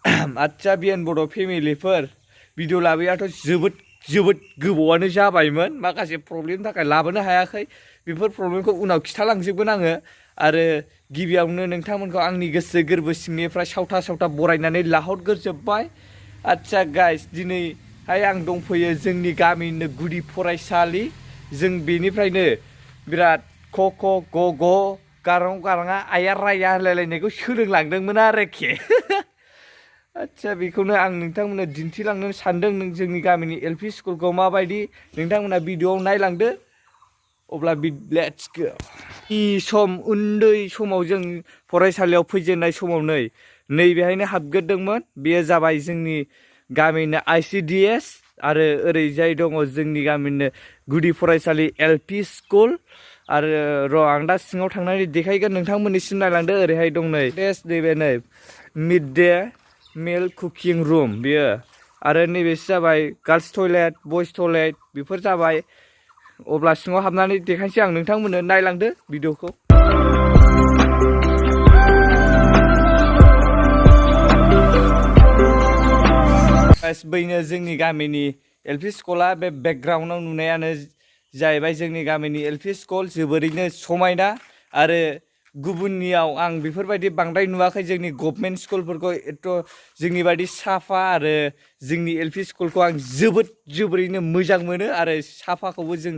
आच्चा बिएन बड' फेमिलिफोर भिडिअ लाबोयाथ' जोबोद गोबावानो जाबायमोन माखासे प्रब्लेमनि थाखाय लाबोनो हायाखै बेफोर प्रब्लेमखौ उनाव खिथालांजोबगोन आङो आरो गिबियावनो नोंथांमोनखौ आंनि गोसो गोरबो सिंनिफ्राय सावथा बरायनानै लाहरग्रोजोबबाय आच्चा गाइस दिनैहाय आं दंफैयो जोंनि गामिनिनो गुदि फरायसालि जों बेनिफ्रायनो बिराद क ख ग ग गारां गाराङा आया राया होनलायलायनायखौ सोलोंलांदोंमोन आरोखि आच्चा बेखौनो आं नोंथांमोननो दिन्थिलांनो सानदों जोंनि गामिनि एलपि स्कुलखौ माबायदि नोंथांमोना भिडिअआव नायलांदो अब्ला लेट्स गो सम उन्दै समाव जों फरायसालियाव फैजेननाय समाव नैबेहायनो हाबग्रोदोंमोन बेयो जाबाय जोंनि गामिनि आइसिडिएस आरो ओरैजाय दङ जोंनि गामिनि गुदि फरायसालि एलपि स्कुल आरो र' आं दा सिङाव थांनानै देखायगोन नोंथांमोननिसिम नायलांदो ओरैहाय दं नैबे मिड डे मिल कुकिं रुम बियो आरो नैबेसो जाबाय गार्ल्स टयलेट बयस टयलेट बेफोर जाबाय अब्ला सिङाव हाबनानै देखायनोसै आं नोंथांमोननो नायलांदो भिडिअखौ बैनो जोंनि गामिनि एलपि स्कुला बे बेकग्राउन्डआव नुनायानो जाहैबाय जोंनि गामिनि एलपि स्कुल जोबोरैनो समायना आरो गुबुननियाव आं बेफोरबायदि बांद्राय नुवाखै जोंनि गभर्नमेन्ट स्कुलफोरखौ एथ' जोंनि बायदि साफा आरो जोंनि एलपि स्कुलखौ आं जोबोरैनो मोजां मोनो आरो साफाखौबो जों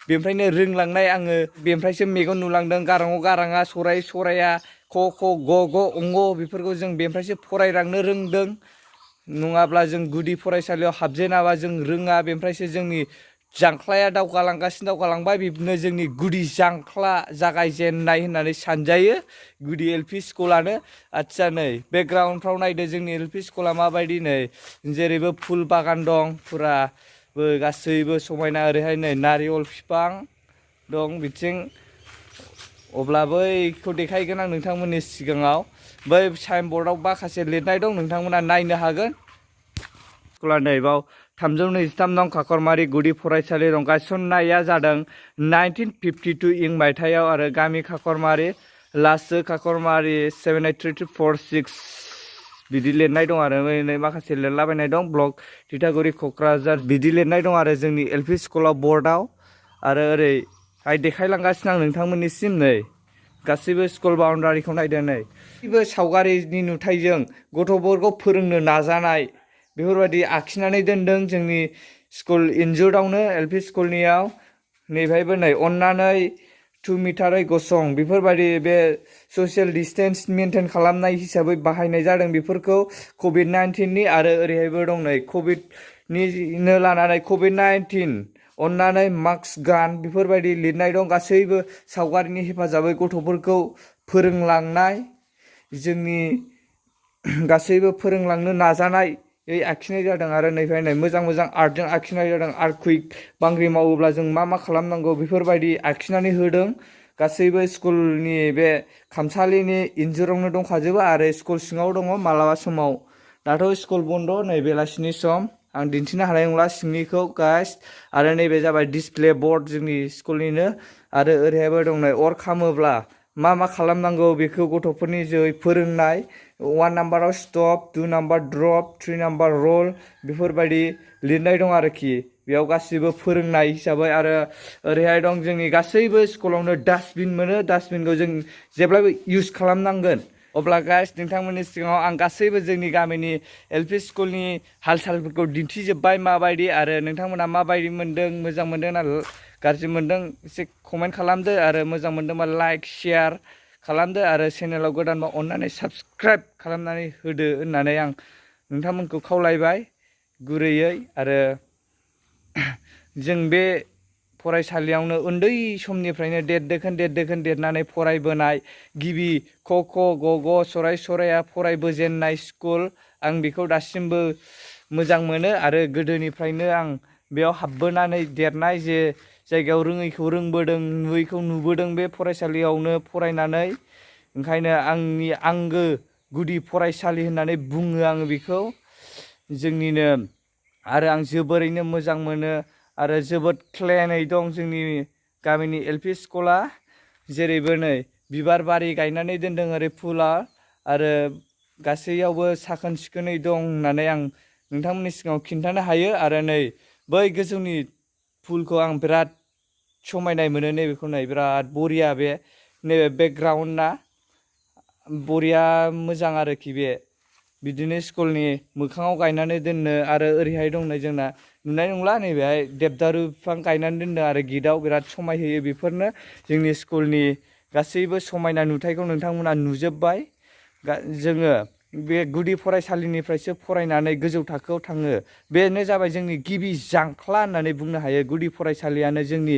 बेनिफ्रायनो रोंलांनाय आङो बेनिफ्रायसो मेगन नुलांदों गाराङाव गाराङा सराय सराया ख ख ग ग अंग बेफोरखौ जों बेनिफ्रायसो फरायलांनो रोंदों नङाब्ला जों गुदि फरायसालियाव हाबजेनाबा जों रोङा बेनिफ्रायसो जोंनि जांख्लाया दावगालांबाय बिदिनो जोंनि गुदि जांख्ला जागायजेननाय होननानै सानजायो गुदि एलपि स्कुलानो आच्चा नै बेकग्राउन्डफ्राव नायदो जोंनि एलपि स्कुला माबायदि नै जेरैबो फुल बागान दं फुराबो गासैबो समायना ओरैहाय नै नारियल बिफां दं बिथिं अब्ला बैखौ देखायगोन आं नोंथांमोननि सिगाङाव बै साइनबर्डआव माखासे लिरनाय दं नोंथांमोना नायनो हागोन स्कुला नैबाव 323 नं काकरमारि गुदि फरायसालि दं गायसननाया जादों 1952 इं मायथाइयाव आरो गामि काकरमारि लासो काकरमारि 783246 बिदि लिरनाय दं आरो माखासे लिरलाबायनाय दं ब्लक तितागुरि क'क्राझार बिदि लिरनाय दं आरो जोंनि एलपि स्कुलाव बर्डआव आरो ओरैहाय देखायलांगासिनो आं नोंथांमोननिसिम नै गासैबो स्कुल बाउन्डारिखौ नायदो नै गासैबो सावगारिनि नुथाइजों गथ'फोरखौ फोरोंनो नाजानाय बेफोरबायदि आखिनानै दोनदों जोंनि स्कुल इन्जुरावनो एलपि स्कुलनियाव नैबेहायबो नै अननानै 2 मिटारै गसं बेफोरबायदि बे ससियेल डिस्टेन्स मेनटेन खालामनाय हिसाबै बाहायनाय जादों बेफोरखौ कभिड-19 नि आरो ओरैहायबो दं नै कभिडनिनो लानानै कभिड-19 अननानै मास्क गान बेफोरबायदि लिरनाय दं गासैबो सावगारिनि हेफाजाबै गथ'फोरखौ फोरोंलांनाय जोंनि गासैबो फोरोंलांनो नाजानाय आखिनाय जादों आरो नैबेहाय नै मोजां आर्टजों आखिनाय जादों आर्थकुइक बांग्रि मावोब्ला जों मा खालामनांगौ बेफोरबायदि आखिनानै होदों गासैबो स्कुलनि बे खामसालिनि इन्जुरावनो दंखाजोबो आरो स्कुल सिङाव दङ मालाबा समाव दाथ' स्कुल बन्द नै बेलासिनि सम आं दिन्थिनो हानाय नंला सिंनिखौ गाइस आरो नैबे जाबाय डिसप्ले बर्ड जोंनि स्कुलनिनो आरो ओरैहायबो दं नै अर खामोब्ला मा खालामनांगौ बेखौ गथ'फोरनि जोहै फोरोंनाय 1 नाम्बाराव स्टप 2 नाम्बार ड्रप 3 नाम्बार रल बेफोरबायदि लिरनाय दं आरोखि बेयाव गासिबो फोरोंनाय हिसाबै आरो ओरैहाय दं जोंनि गासैबो स्कुलावनो डास्टबिन मोनो डास्टबिनखौ जों जेब्लाबो इउज खालामनांगोन अब्ला गाइस नोंथांमोननि सिगाङाव आं गासैबो जोंनि गामिनि एलपि स्कुलनि हाल सालफोरखौ दिन्थिजोब्बाय माबायदि आरो नोंथांमोना माबायदि मोन्दों मोजां मोन्दों ना गाज्रि मोन्दों एसे कमेन्ट खालामदो आरो मोजां मोन्दोंबा लाइक शेयार खालामदो आरो चेनेलाव गोदानबा अननानै साबस्क्राइब खालामनानै होदो होननानै आं नोंथांमोनखौ खावलायबाय गुरैयै आरो जों बे फरायसालियावनो उन्दै समनिफ्रायनो देरदोखोन देरनानै फरायबोनाय गिबि क ख ग ग सराय सराया फरायबोजेननाय स्कुल आं बेखौ दासिमबो मोजां मोनो आरो गोदोनिफ्रायनो आं बेयाव हाबबोनानै देरनाय जे जायगायाव रोङैखौ रोंबोदों नुयैखौ नुबोदों बे फरायसालियावनो फरायनानै ओंखायनो आंनि आंगो गुदि फरायसालि होननानै बुङो आङो बेखौ जोंनिनो आरो आं जोबोरैनो मोजां मोनो आरो जोबोद क्लिनै दं जोंनि गामिनि एलपि स्कुला जेरैबो नै बिबार बारि गायनानै दोनदों ओरै फुला आरो गासैयावबो साखोन सिखोनै दं होननानै आं नोंथांमोननि सिगाङाव खिन्थानो हायो। आरो नै बै गोजौनि पुलखौ आं बिराद समायनाय मोनो। नैबेखौ नै बिराद बरिया बे नैबे बेकग्राउन्डआ बरिया मोजां आरोखि बे बिदिनो स्कुलनि मोखाङाव गायनानै दोननो। आरो ओरैहाय दं नै जोंना नुनाय नंला नैबेहाय देबदारु बिफां गायनानै दोनदों आरो गेटआव बिराद समाय होयो। बेफोरनो जोंनि स्कुलनि गासैबो समायना नुथायखौ नोंथांमोना नुजोब्बाय। जोङो बे गुदि फरायसालिनिफ्रायसो फरायनानै गोजौ थाखोआव थाङो। बेनो जाबाय जोंनि गिबि जांख्ला होननानै बुंनो हायो। गुदि फरायसालियानो जोंनि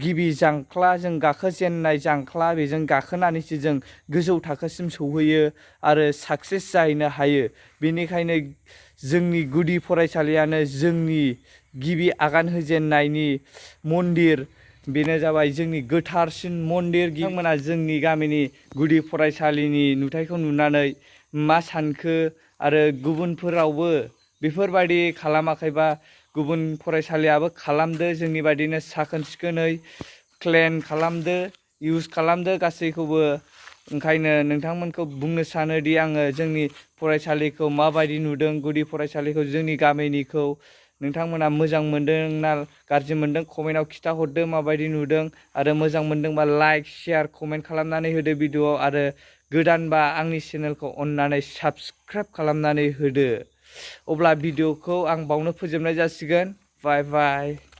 गिबि जांख्ला, जों गाखोजेननाय जांख्ला। बेजों गाखोनानैसो जों गोजौ थाखोसिम सौहैयो आरो साक्सेस जाहैनो हायो। बेनिखायनो जोंनि गुदि फरायसालियानो जोंनि गिबि आगान होजेननायनि मन्दिर। बेनो जाबाय जोंनि गोथारसिन मन्दिर। बिथांमोना जोंनि गामिनि गुदि फरायसालिनि नुथायखौ नुनानै मा सानखो आरो गुबुनफोरावबो बेफोरबायदि खालामाखैबा गुबुन फरायसालियाबो खालामदो जोंनि बायदिनो साखोन सिखोनै क्लेन खालामदो, इउज खालामदो गासैखौबो। ओंखायनो नोंथांमोनखौ बुंनो सानोदि आङो जोंनि फरायसालिखौ माबायदि नुदों, गुदि फरायसालिखौ जोंनि गामिनिखौ नोंथांमोना मोजां मोनदों ना गाज्रि मोनदों कमेन्टआव खिथाहरदो माबायदि नुदों। आरो मोजां मोनदोंबा लाइक शेयार कमेन्ट खालामनानै होदो भिडिअ'आव। आरो गोदानबा आंनि चेनेलखौ अननानै साबसक्राइब खालामनानै होदो। अब्ला भिडिअ'खौ आं बावनो फोजोबनाय जासिगोन। बाय बाय।